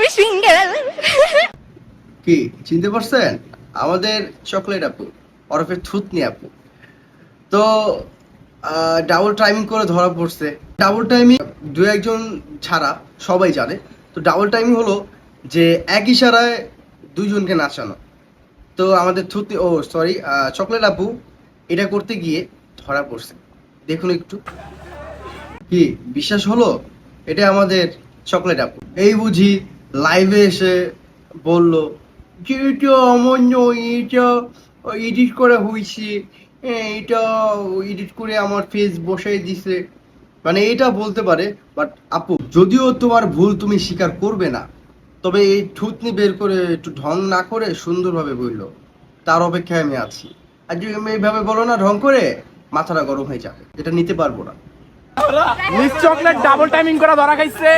আমি সিঙ্গেল। কি চিনতে পারছেন? আমাদের চকলেট আপু, ওরফে থুতনি আপু। তো ডাবল টাইমিং করে ধরা পড়ছে। ডাবল টাইমিং দু একজন ছাড়া সবাই জানে। তো ডাবল টাইমিং হলো যে এক ইশারায় দুইজনকে নাচানো। তো আমাদের থুতনি, ও সরি, চকলেট আপু এটা করতে গিয়ে ধরা পড়ছে। দেখুন একটু। কি বিশ্বাস হলো? এটা আমাদের চকলেট আপু। এই বুঝি লাইভে এসে বলল যে এটা আমার নয়, এটা এডিট করা হয়েছে, এটা এডিট করে আমার ফেস বসাই দিছে। মানে এটা বলতে পারে। বাট আপু, যদিও তোমার ভুল তুমি স্বীকার করবে না, তবে এই থুতনি বের করে একটু ঢং না করে সুন্দরভাবে বললো, তার অপেক্ষায় আমি আছি। আর যদি তুমি এইভাবে বলো না ঢং করে, মাথাটা গরম হয়ে যাবে, এটা নিতে পারবো না। মিস চকলেট ডাবল টাইমিং করা ধরা খাইছে।